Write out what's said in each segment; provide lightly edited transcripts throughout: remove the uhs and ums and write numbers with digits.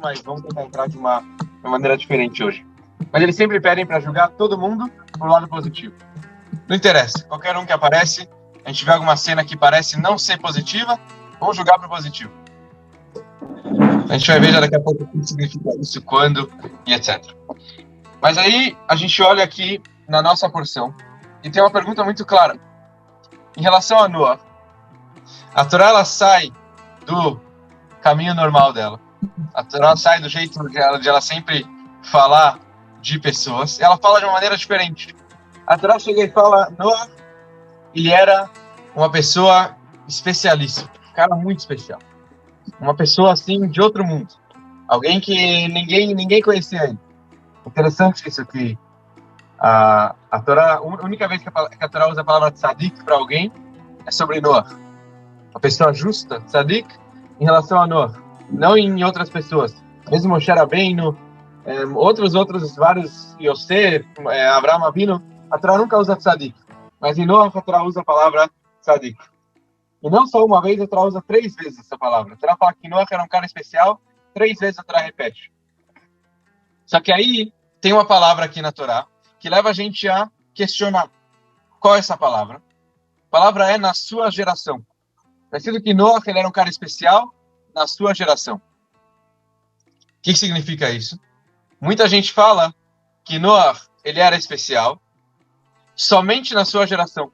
mas vamos tentar entrar de uma maneira diferente hoje. Mas eles sempre pedem para julgar todo mundo pro lado positivo. Não interessa, qualquer um que aparece, a gente vê alguma cena que parece não ser positiva, vamos julgar pro positivo. A gente vai ver já daqui a pouco o que significa isso, quando e etc. Mas aí a gente olha aqui na nossa porção e tem uma pergunta muito clara. Em relação a Noah, a Torá ela sai do caminho normal dela. A Torá sai do jeito de ela sempre falar de pessoas. Ela fala de uma maneira diferente. A Torá chega e fala, Noah, ele era uma pessoa especialíssima, um cara muito especial. Uma pessoa assim de outro mundo. Alguém que ninguém conhecia ele. Interessante isso que a Torá, a única vez que a Torá usa a palavra tzadik para alguém é sobre Noah. Uma pessoa justa, tzadik, em relação a Noah. Não em outras pessoas. Mesmo Moshe Rabbeinu, outros vários, Yosef, Abraham Avinu, a Torá nunca usa tzadik. Mas em Noah a Torá usa a palavra tzadik. E não só uma vez, a Torá usa 3 vezes essa palavra. A Torá fala que Noah era um cara especial, 3 vezes a Torá repete. Só que aí tem uma palavra aqui na Torá que leva a gente a questionar. Qual é essa palavra? A palavra é na sua geração. Parecido que Noah ele era um cara especial na sua geração. O que significa isso? Muita gente fala que Noah ele era especial somente na sua geração.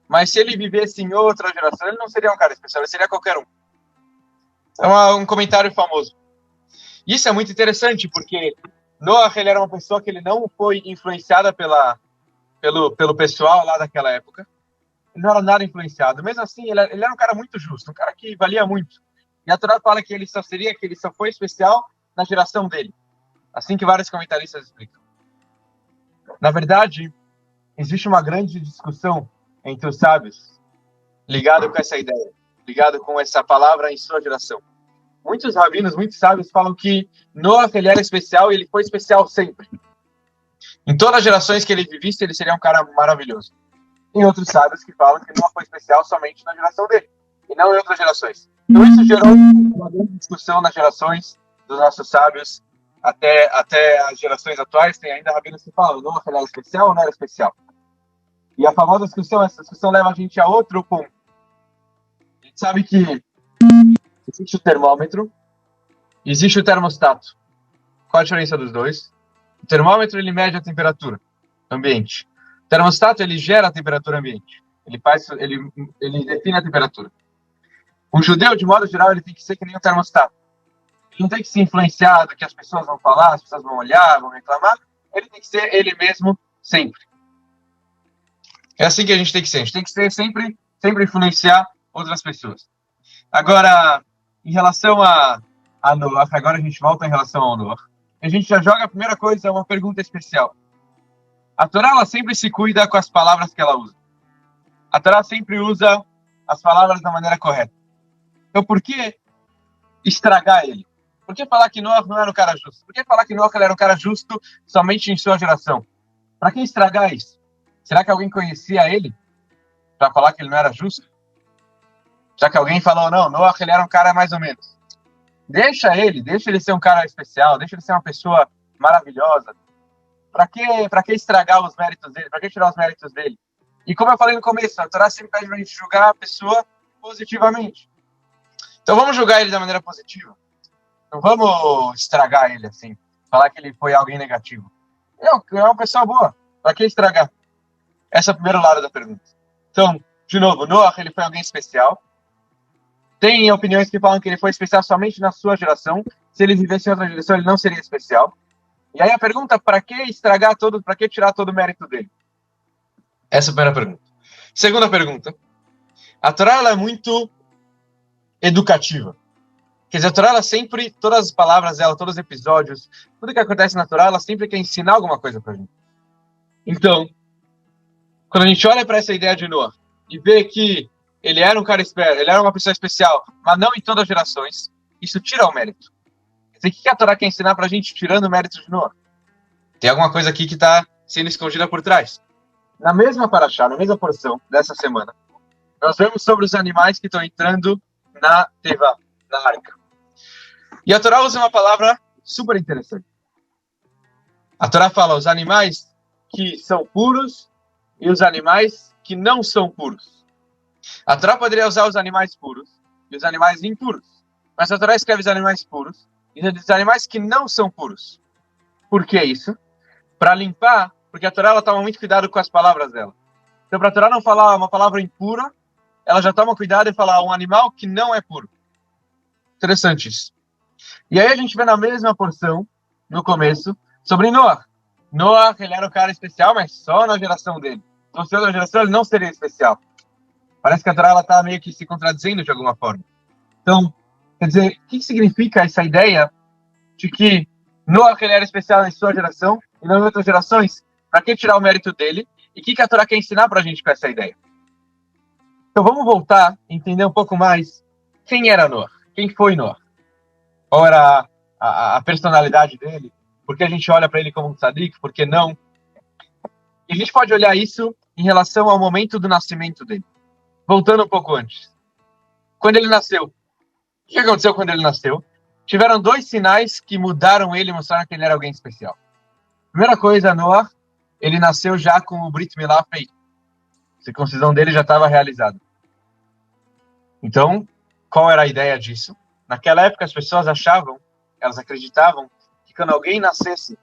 Mas se ele vivesse em outra geração, ele não seria um cara especial, ele seria qualquer um. É um comentário famoso. Isso é muito interessante, porque Noah ele era uma pessoa que ele não foi influenciada pelo pessoal lá daquela época. Ele não era nada influenciado. Mesmo assim, ele era um cara muito justo, um cara que valia muito. E a Torá fala que ele só foi especial na geração dele. Assim que vários comentaristas explicam. Na verdade, existe uma grande discussão entre os sábios ligado com essa ideia, ligado com essa palavra em sua geração. Muitos rabinos, muitos sábios falam que Noah ele era especial e ele foi especial sempre. Em todas as gerações que ele vivisse, ele seria um cara maravilhoso. Tem outros sábios que falam que Noah foi especial somente na geração dele, e não em outras gerações. Então isso gerou uma grande discussão nas gerações dos nossos sábios, até as gerações atuais. Tem ainda rabinos que falam, Noah era especial ou não era especial? E a famosa discussão, essa discussão leva a gente a outro ponto. A gente sabe que existe o termômetro, existe o termostato. Qual a diferença dos dois? O termômetro ele mede a temperatura ambiente. O termostato ele gera a temperatura ambiente. Ele define a temperatura. Um judeu, de modo geral, ele tem que ser que nem um termostato. Ele não tem que ser influenciado, que as pessoas vão falar, as pessoas vão olhar, vão reclamar. Ele tem que ser ele mesmo sempre. É assim que a gente tem que ser. A gente tem que ser sempre influenciar outras pessoas. Agora, em relação a Noah, agora a gente volta em relação ao Noah. A gente já joga a primeira coisa, uma pergunta especial. A Torá ela sempre se cuida com as palavras que ela usa. A Torá sempre usa as palavras da maneira correta. Então, por que estragar ele? Por que falar que Noah não era um cara justo? Por que falar que Noah era um cara justo somente em sua geração? Para que estragar isso? Será que alguém conhecia ele para falar que ele não era justo? Já que alguém falou, não, Noah ele era um cara mais ou menos. Deixa ele ser um cara especial, deixa ele ser uma pessoa maravilhosa. Para que estragar os méritos dele? Para que tirar os méritos dele? E como eu falei no começo, a Torá sempre pede para a gente julgar a pessoa positivamente. Então vamos julgar ele da maneira positiva. Não vamos estragar ele assim, falar que ele foi alguém negativo. É uma pessoa boa. Para que estragar? Esse é o primeiro lado da pergunta. Então, de novo, Noah ele foi alguém especial. Tem opiniões que falam que ele foi especial somente na sua geração. Se ele vivesse em outra geração, ele não seria especial. E aí a pergunta, para que estragar todo, para que tirar todo o mérito dele? Essa é a primeira pergunta. Segunda pergunta. A Torá ela é muito educativa. Quer dizer, a Torá ela sempre, todas as palavras dela, todos os episódios, tudo que acontece na Torá, ela sempre quer ensinar alguma coisa pra gente. Então, quando a gente olha para essa ideia de Noah e vê que ele era um cara esperto, ele era uma pessoa especial, mas não em todas as gerações, isso tira o mérito. Quer dizer, o que a Torá quer ensinar pra gente tirando o mérito de Noah? Tem alguma coisa aqui que está sendo escondida por trás. Na mesma paraxá, na mesma porção dessa semana, nós vemos sobre os animais que estão entrando na Tevá, na arca. E a Torá usa uma palavra super interessante. A Torá fala os animais que são puros e os animais que não são puros. A Torá poderia usar os animais puros e os animais impuros. Mas a Torá escreve os animais puros e os animais que não são puros. Por que isso? Para limpar, porque a Torá ela toma muito cuidado com as palavras dela. Então, para a Torá não falar uma palavra impura, ela já toma cuidado em falar um animal que não é puro. Interessante isso. E aí a gente vê na mesma porção, no começo, sobre Noah. Noah, ele era um cara especial, mas só na geração dele. Então, se na geração ele não seria especial. Parece que a Torá está meio que se contradizendo de alguma forma. Então, quer dizer, o que significa essa ideia de que Noah ele era especial em sua geração e nas outras gerações? Para que tirar o mérito dele? E o que a Torá quer ensinar para a gente com essa ideia? Então, vamos voltar e entender um pouco mais quem era Noah, quem foi Noah. Qual era a personalidade dele? Por que a gente olha para ele como um tzadik? Por que não? E a gente pode olhar isso em relação ao momento do nascimento dele. Voltando um pouco antes. Quando ele nasceu. O que aconteceu quando ele nasceu? Tiveram 2 sinais que mudaram ele e mostraram que ele era alguém especial. Primeira coisa, Noah, ele nasceu já com o Brit Milá feito. A circuncisão dele já estava realizada. Então, qual era a ideia disso? Naquela época, as pessoas achavam, elas acreditavam, que quando alguém nascesse,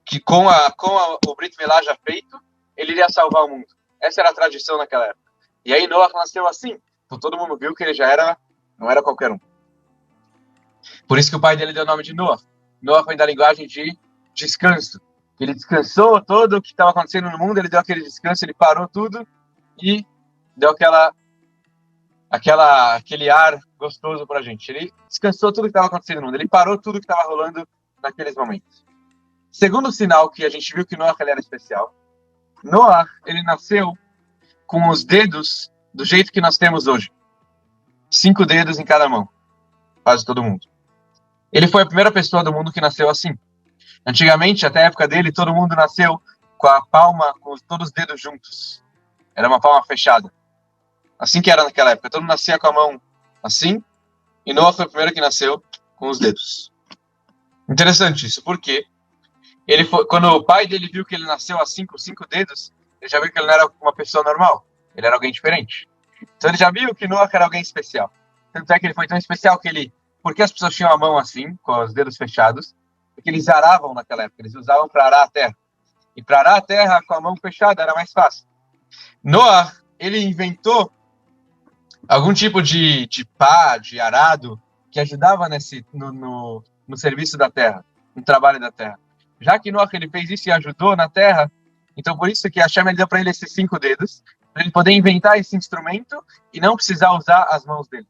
que com o Brit Milá já feito, ele iria salvar o mundo. Essa era a tradição naquela época. E aí Noah nasceu assim. Então todo mundo viu que ele já era, não era qualquer um. Por isso que o pai dele deu o nome de Noah. Noah foi da linguagem de descanso. Ele descansou todo o que estava acontecendo no mundo, ele deu aquele descanso, ele parou tudo e deu aquele ar gostoso pra gente. Ele descansou tudo que estava acontecendo no mundo, ele parou tudo que estava rolando naqueles momentos. Segundo sinal que a gente viu que Noah ele era especial, Noah, ele nasceu com os dedos do jeito que nós temos hoje. 5 dedos em cada mão. Quase todo mundo. Ele foi a primeira pessoa do mundo que nasceu assim. Antigamente, até a época dele, todo mundo nasceu com a palma, com todos os dedos juntos. Era uma palma fechada. Assim que era naquela época. Todo mundo nascia com a mão assim, e Noah foi o primeiro que nasceu com os dedos. Interessante isso, porque quando o pai dele viu que ele nasceu assim, com 5 dedos, ele já viu que ele não era uma pessoa normal. Ele era alguém diferente. Então ele já viu que Noah era alguém especial. Tanto é que ele foi tão especial que ele... Porque as pessoas tinham a mão assim, com os dedos fechados? Porque eles aravam naquela época. Eles usavam para arar a terra. E para arar a terra com a mão fechada era mais fácil. Noah, ele inventou algum tipo de pá, de arado, que ajudava no serviço da terra, no trabalho da terra. Já que Noah ele fez isso e ajudou na terra, então por isso que Hashem ele deu para ele esses 5 dedos, para ele poder inventar esse instrumento e não precisar usar as mãos dele.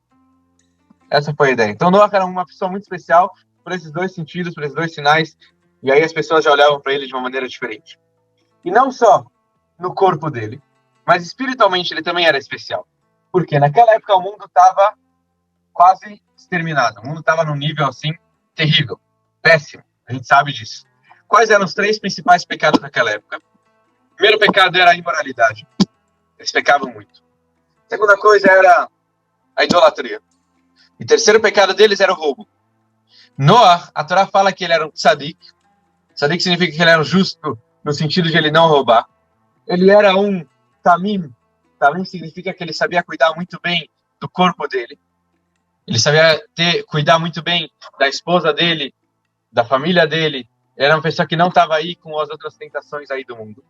Essa foi a ideia. Então Noah era uma pessoa muito especial por esses 2 sentidos, por esses 2 sinais, e aí as pessoas já olhavam para ele de uma maneira diferente. E não só no corpo dele, mas espiritualmente ele também era especial. Porque naquela época o mundo estava quase exterminado. O mundo estava num nível assim terrível, péssimo. A gente sabe disso. Quais eram os 3 principais pecados naquela época? O primeiro pecado era a imoralidade. Eles pecavam muito. A segunda coisa era a idolatria. E o terceiro pecado deles era o roubo. Noah, a Torá fala que ele era um tzadik. Tzadik significa que ele era um justo no sentido de ele não roubar. Ele era um tamim. Tamim significa que ele sabia cuidar muito bem do corpo dele. Ele sabia cuidar muito bem da esposa dele, da família dele. Ele era uma pessoa que não estava aí com as outras tentações aí do mundo.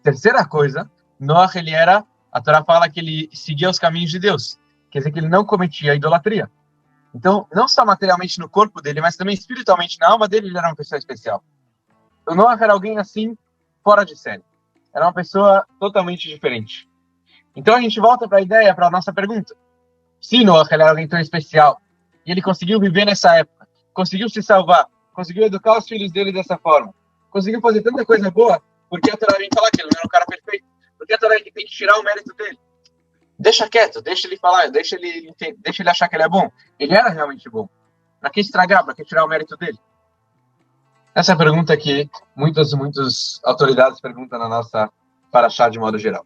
Terceira coisa, Noah, a Torá fala que ele seguia os caminhos de Deus. Quer dizer que ele não cometia idolatria. Então, não só materialmente no corpo dele, mas também espiritualmente na alma dele, ele era uma pessoa especial. O Noah era alguém assim, fora de série. Era uma pessoa totalmente diferente. Então a gente volta para a ideia, para a nossa pergunta. Se Noah era alguém tão especial, e ele conseguiu viver nessa época, conseguiu se salvar, conseguiu educar os filhos dele dessa forma, conseguiu fazer tanta coisa boa, por que a Torá vem falar que ele não era um cara perfeito? Por que a Torá tem que tirar o mérito dele? Deixa quieto, deixa ele falar, deixa ele achar que ele é bom. Ele era realmente bom. Para que estragar, para que tirar o mérito dele? Essa é a pergunta que muitas autoridades perguntam na nossa paraxá de modo geral.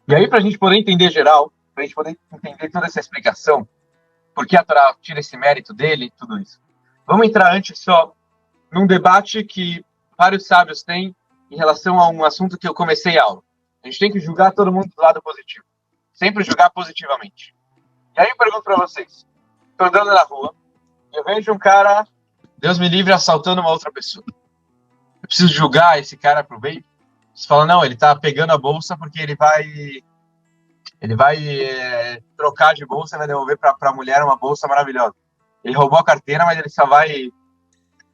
E aí, para a gente poder entender geral, para a gente poder entender toda essa explicação, por que a Torá tira esse mérito dele, tudo isso. Vamos entrar antes só num debate que vários sábios têm em relação a um assunto que eu comecei a aula. A gente tem que julgar todo mundo do lado positivo. Sempre julgar positivamente. E aí eu pergunto para vocês. Estou andando na rua e eu vejo um cara, Deus me livre, assaltando uma outra pessoa. Eu preciso julgar esse cara pro bem? Você fala, não, ele tá pegando a bolsa porque ele vai trocar de bolsa e vai devolver para a mulher uma bolsa maravilhosa. Ele roubou a carteira, mas ele só vai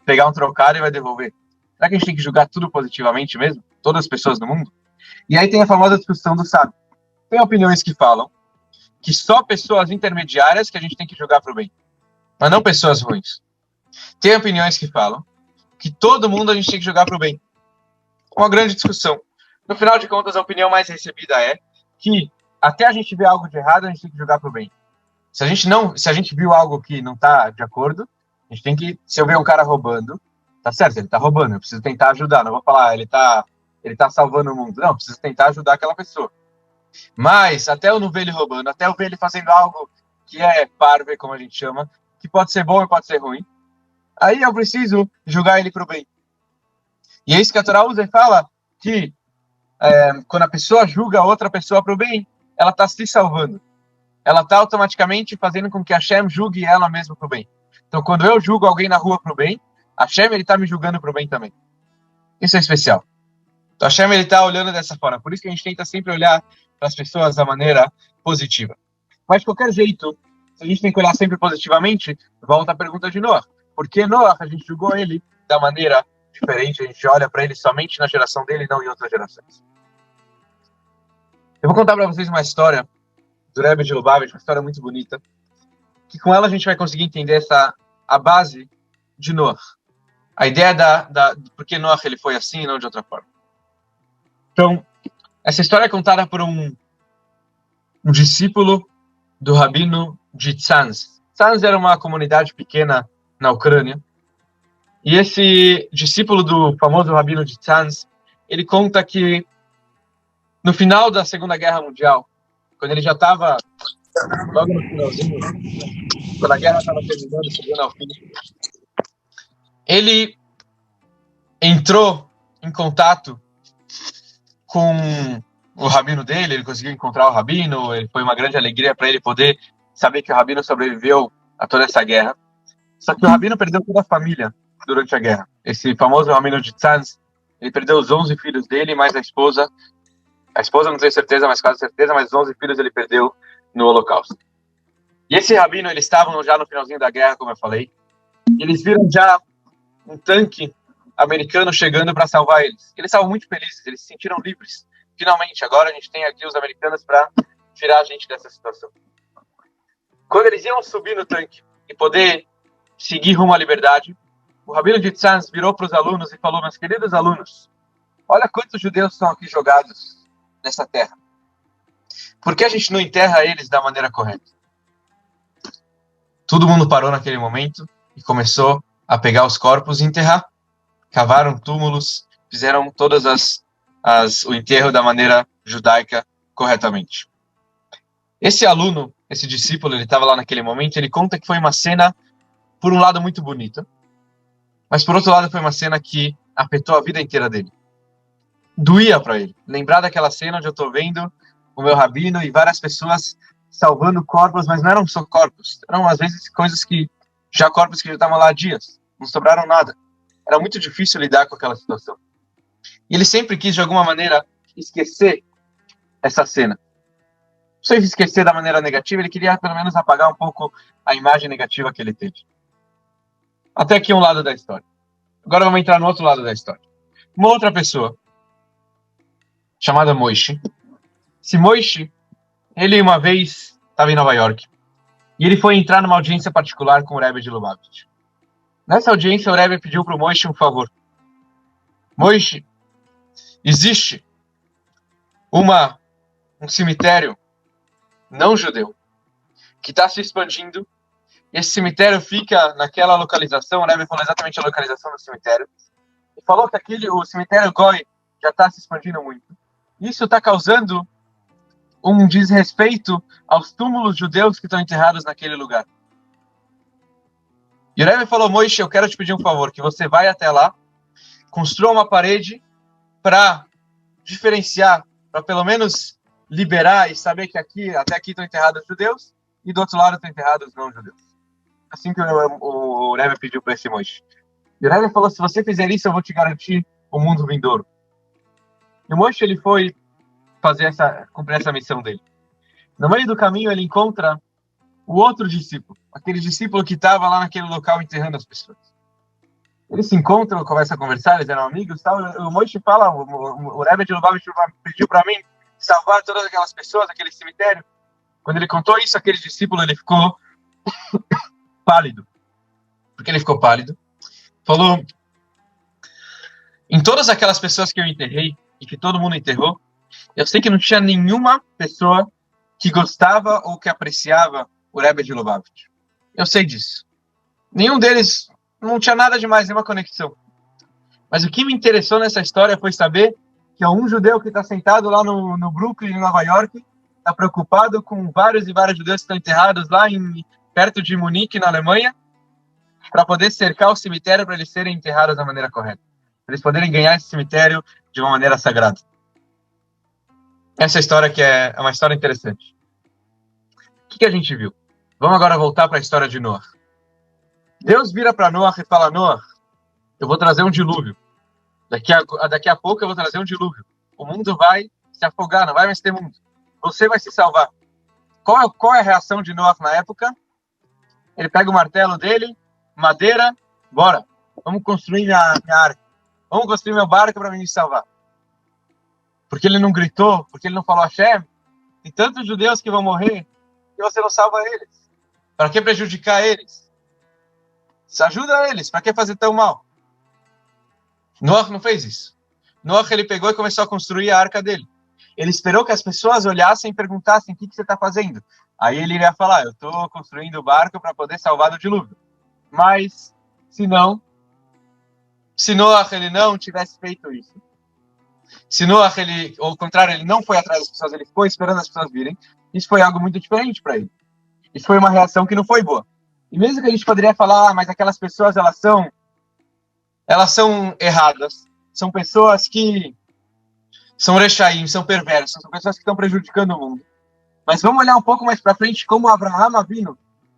pegar um trocado e vai devolver. Será que a gente tem que julgar tudo positivamente mesmo? Todas as pessoas do mundo? E aí tem a famosa discussão do sábio. Tem opiniões que falam que só pessoas intermediárias que a gente tem que julgar pro bem, mas não pessoas ruins. Tem opiniões que falam que todo mundo a gente tem que julgar pro bem. Uma grande discussão. No final de contas, a opinião mais recebida é que até a gente ver algo de errado, a gente tem que julgar pro bem. Se a gente viu algo que não tá de acordo, a gente tem que, se eu ver um cara roubando, tá certo, ele tá roubando, eu preciso tentar ajudar, não vou falar, ele tá salvando o mundo. Não, eu preciso tentar ajudar aquela pessoa. Mas, até eu não ver ele roubando, até eu ver ele fazendo algo que é parve, como a gente chama, que pode ser bom e pode ser ruim, aí eu preciso julgar ele pro bem. E é isso que a Torá usa e fala que quando a pessoa julga outra pessoa pro bem, ela está se salvando. Ela está automaticamente fazendo com que Hashem julgue ela mesma pro bem. Então, quando eu julgo alguém na rua pro bem, Hashem, ele está me julgando pro bem também. Isso é especial. Então, Hashem, ele está olhando dessa forma. Por isso que a gente tenta sempre olhar para as pessoas da maneira positiva. Mas, de qualquer jeito, se a gente tem que olhar sempre positivamente, volta a pergunta de Noah. Por que Noah, a gente julgou ele da maneira diferente? A gente olha para ele somente na geração dele e não em outras gerações. Eu vou contar para vocês uma história do Rebbe de Lubavitch, uma história muito bonita, que com ela a gente vai conseguir entender a base de Noah. A ideia por que Noah ele foi assim e não de outra forma. Então, essa história é contada por um discípulo do rabino de Tzanz. Tzanz era uma comunidade pequena na Ucrânia. E esse discípulo do famoso rabino de Tzanz, ele conta que no final da Segunda Guerra Mundial, quando ele já estava logo no finalzinho, quando a guerra estava terminando, chegando ao fim, ele entrou em contato com o rabino dele, ele conseguiu encontrar o rabino, foi uma grande alegria para ele poder saber que o rabino sobreviveu a toda essa guerra. Só que o rabino perdeu toda a família durante a guerra. Esse famoso rabino de Tzanz, ele perdeu os 11 filhos dele, mais a esposa não tenho certeza, mas quase certeza, mas os 11 filhos ele perdeu no Holocausto. E esse rabino, eles estavam já no finalzinho da guerra, como eu falei, e eles viram já um tanque americano chegando para salvar eles. Eles estavam muito felizes, eles se sentiram livres. Finalmente, agora a gente tem aqui os americanos para tirar a gente dessa situação. Quando eles iam subir no tanque e poder seguir rumo à liberdade, o rabino de Tzanz virou para os alunos e falou: meus queridos alunos, olha quantos judeus estão aqui jogados nessa terra. Por que a gente não enterra eles da maneira correta? Todo mundo parou naquele momento e começou a pegar os corpos e enterrar. Cavaram túmulos, fizeram todas o enterro da maneira judaica corretamente. Esse aluno, esse discípulo, ele estava lá naquele momento, ele conta que foi uma cena, por um lado, muito bonita, mas por outro lado, foi uma cena que afetou a vida inteira dele. Doía para ele. Lembrar daquela cena onde eu estou vendo o meu rabino e várias pessoas salvando corpos, mas não eram só corpos, eram às vezes corpos que já estavam lá há dias, não sobraram nada. Era muito difícil lidar com aquela situação. E ele sempre quis, de alguma maneira, esquecer essa cena. Não sei se esquecer da maneira negativa, ele queria pelo menos apagar um pouco a imagem negativa que ele teve. Até aqui um lado da história. Agora vamos entrar no outro lado da história. Uma outra pessoa, chamada Moishe. Esse Moishe, ele uma vez estava em Nova York e ele foi entrar numa audiência particular com o Rebbe de Lubavitch. Nessa audiência, o Rebbe pediu para o Moishe um favor. Moishe, existe um cemitério não judeu que está se expandindo e esse cemitério fica naquela localização. O Rebbe falou exatamente a localização do cemitério e falou que o cemitério Goi já está se expandindo muito. Isso está causando um desrespeito aos túmulos judeus que estão enterrados naquele lugar. E o Rebbe falou, Moishe, eu quero te pedir um favor, que você vai até lá, construa uma parede para diferenciar, para pelo menos liberar e saber que até aqui estão enterrados judeus e do outro lado estão enterrados não judeus. Assim que o Rebbe pediu para esse Moishe. E o Rebbe falou, se você fizer isso, eu vou te garantir o mundo vindouro. E o Moishe, ele foi cumprir essa missão dele. No meio do caminho, ele encontra o outro discípulo, aquele discípulo que estava lá naquele local enterrando as pessoas. Eles se encontram, começam a conversar, eles eram amigos, tal. O Moishe fala, o Rebbe de Lubavitch pediu para mim salvar todas aquelas pessoas, aquele cemitério. Quando ele contou isso, aquele discípulo, ele ficou pálido. Por que ele ficou pálido? Falou, em todas aquelas pessoas que eu enterrei, e que todo mundo enterrou, eu sei que não tinha nenhuma pessoa que gostava ou que apreciava o Rebbe de Lubavitch. Eu sei disso. Nenhum deles não tinha nada demais, nenhuma conexão. Mas o que me interessou nessa história foi saber que um judeu que está sentado lá no Brooklyn, em Nova York, está preocupado com vários e vários judeus que estão enterrados lá perto de Munique, na Alemanha, para poder cercar o cemitério para eles serem enterrados da maneira correta. Para eles poderem ganhar esse cemitério de uma maneira sagrada. Essa história que é uma história interessante. O que a gente viu? Vamos agora voltar para a história de Noah. Deus vira para Noah e fala, Noah, eu vou trazer um dilúvio. Daqui a pouco eu vou trazer um dilúvio. O mundo vai se afogar, não vai mais ter mundo. Você vai se salvar. Qual é a reação de Noah na época? Ele pega o martelo dele, madeira, bora. Vamos construir minha arca. Vamos construir meu barco para me salvar. Porque ele não gritou, porque ele não falou Hashem. Tem tantos judeus que vão morrer que você não salva eles. Para que prejudicar eles? Se ajuda eles, para que fazer tão mal? Noah não fez isso. Noah, ele pegou e começou a construir a arca dele. Ele esperou que as pessoas olhassem e perguntassem, o que você está fazendo? Aí ele iria falar, eu estou construindo o barco para poder salvar do dilúvio. Mas, se Noah, ele não tivesse feito isso, se Noah, ao contrário, ele não foi atrás das pessoas, ele ficou esperando as pessoas virem, isso foi algo muito diferente para ele. Isso foi uma reação que não foi boa. E mesmo que a gente poderia falar, mas aquelas pessoas, elas são erradas. São pessoas que são rechaim, são perversas, são pessoas que estão prejudicando o mundo. Mas vamos olhar um pouco mais para frente como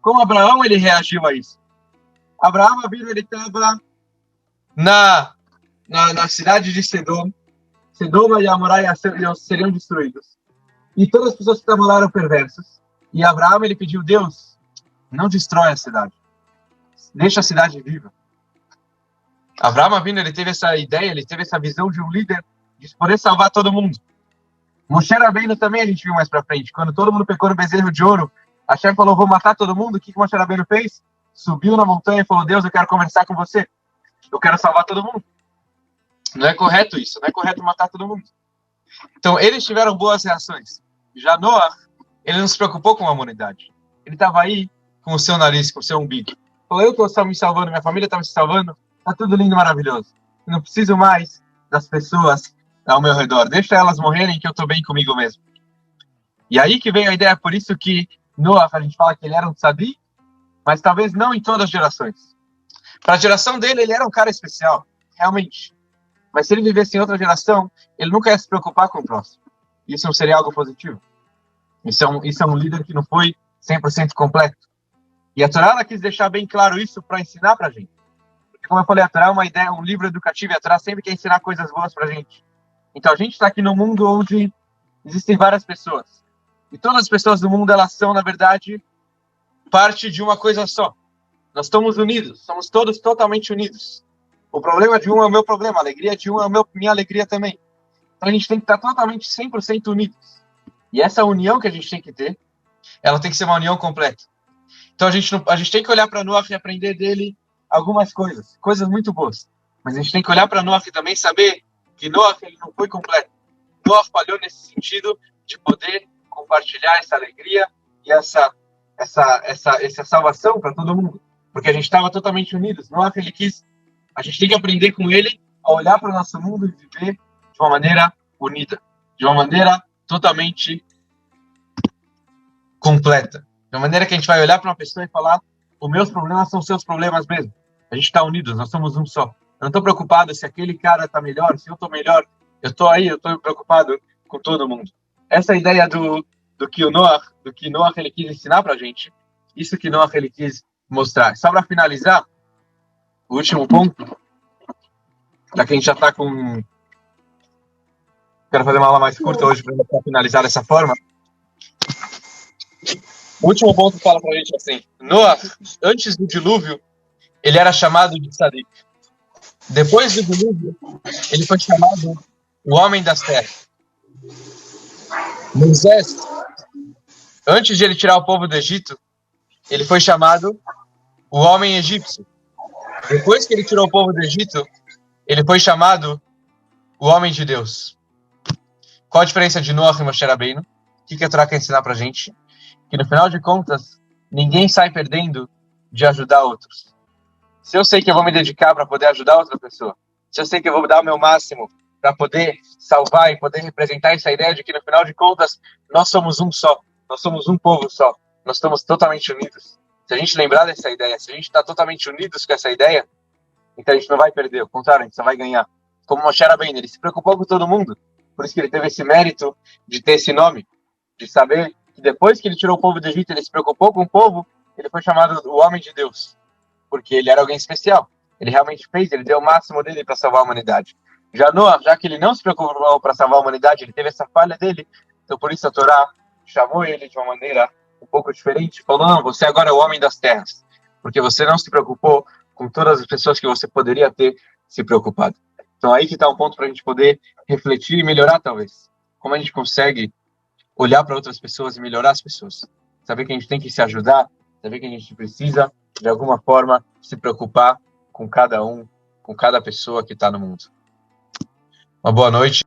como Abraão ele reagiu a isso. Abraão ele estava na cidade de Sedoma e Amorá seriam destruídos. E todas as pessoas que estavam lá eram perversas. E Abraão ele pediu, Deus, não destrói a cidade. Deixa a cidade viva. Abraão ele teve essa ideia, ele teve essa visão de um líder de poder salvar todo mundo. Moshe Rabbeinu também a gente viu mais pra frente. Quando todo mundo pecou no bezerro de ouro, Hashem falou, vou matar todo mundo. O que Moshe Rabbeinu fez? Subiu na montanha e falou, Deus, eu quero conversar com você. Eu quero salvar todo mundo. Não é correto isso, não é correto matar todo mundo. Então, eles tiveram boas reações. Já Noah, ele não se preocupou com a humanidade. Ele estava aí com o seu nariz, com o seu umbigo. Falou, eu estou me salvando, minha família está me salvando, está tudo lindo e maravilhoso. Eu não preciso mais das pessoas ao meu redor. Deixa elas morrerem que eu estou bem comigo mesmo. E aí que vem a ideia, por isso que Noah, a gente fala que ele era um tzadik, mas talvez não em todas as gerações. Para a geração dele, ele era um cara especial, realmente. Mas se ele vivesse em outra geração, ele nunca ia se preocupar com o próximo. Isso não seria algo positivo. Isso é um líder que não foi 100% completo. E a Torá ela quis deixar bem claro isso para ensinar para a gente. Porque, como eu falei, a Torá é uma ideia, um livro educativo, e a Torá sempre quer ensinar coisas boas para a gente. Então a gente está aqui num mundo onde existem várias pessoas. E todas as pessoas do mundo, elas são, na verdade, parte de uma coisa só. Nós estamos unidos, somos todos totalmente unidos. O problema de um é o meu problema, a alegria de um é minha alegria também. Então a gente tem que estar totalmente 100% unidos. E essa união que a gente tem que ter, ela tem que ser uma união completa. Então a gente tem que olhar para Noah e aprender dele algumas coisas muito boas. Mas a gente tem que olhar para Noah e também saber que Noah ele não foi completo. Noah falhou nesse sentido de poder compartilhar essa alegria e essa salvação para todo mundo. Porque a gente estava totalmente unidos. Noah ele quis. A gente tem que aprender com ele a olhar para o nosso mundo e viver de uma maneira unida, de uma maneira totalmente completa. De uma maneira que a gente vai olhar para uma pessoa e falar, os meus problemas são seus problemas mesmo. A gente está unidos, nós somos um só. Eu não estou preocupado se aquele cara está melhor, se eu estou melhor. Eu estou preocupado com todo mundo. Essa é a ideia do que Noah ele quis ensinar para a gente. Isso que Noah ele quis mostrar. Só para finalizar, o último ponto, já que a gente já está com... Quero fazer uma aula mais curta hoje para finalizar dessa forma. O último ponto fala para a gente assim: Noah, antes do dilúvio, ele era chamado de Tzadik. Depois do dilúvio, ele foi chamado o homem das terras. Moisés, antes de ele tirar o povo do Egito, ele foi chamado o homem egípcio. Depois que ele tirou o povo do Egito, ele foi chamado o homem de Deus. Qual a diferença de Noah e Moshe Rabbeinu? O que a Torá quer ensinar pra gente? Que no final de contas, ninguém sai perdendo de ajudar outros. Se eu sei que eu vou me dedicar para poder ajudar outra pessoa, se eu sei que eu vou dar o meu máximo para poder salvar e poder representar essa ideia de que no final de contas, nós somos um só, nós somos um povo só, nós estamos totalmente unidos. Se a gente lembrar dessa ideia, se a gente está totalmente unidos com essa ideia, então a gente não vai perder, ao contrário, a gente só vai ganhar. Como Moshe Rabbeinu, ele se preocupou com todo mundo, por isso que ele teve esse mérito de ter esse nome, de saber que depois que ele tirou o povo do Egito, ele se preocupou com o povo, ele foi chamado o homem de Deus, porque ele era alguém especial. Ele realmente fez, ele deu o máximo dele para salvar a humanidade. Já Noah, já que ele não se preocupou para salvar a humanidade, ele teve essa falha dele, então por isso a Torá chamou ele de uma maneira um pouco diferente, falou: não, você agora é o homem das terras, porque você não se preocupou com todas as pessoas que você poderia ter se preocupado. Então aí que está um ponto para a gente poder refletir e melhorar, talvez. Como a gente consegue olhar para outras pessoas e melhorar as pessoas. Saber que a gente tem que se ajudar, saber que a gente precisa, de alguma forma, se preocupar com cada um, com cada pessoa que está no mundo. Uma boa noite.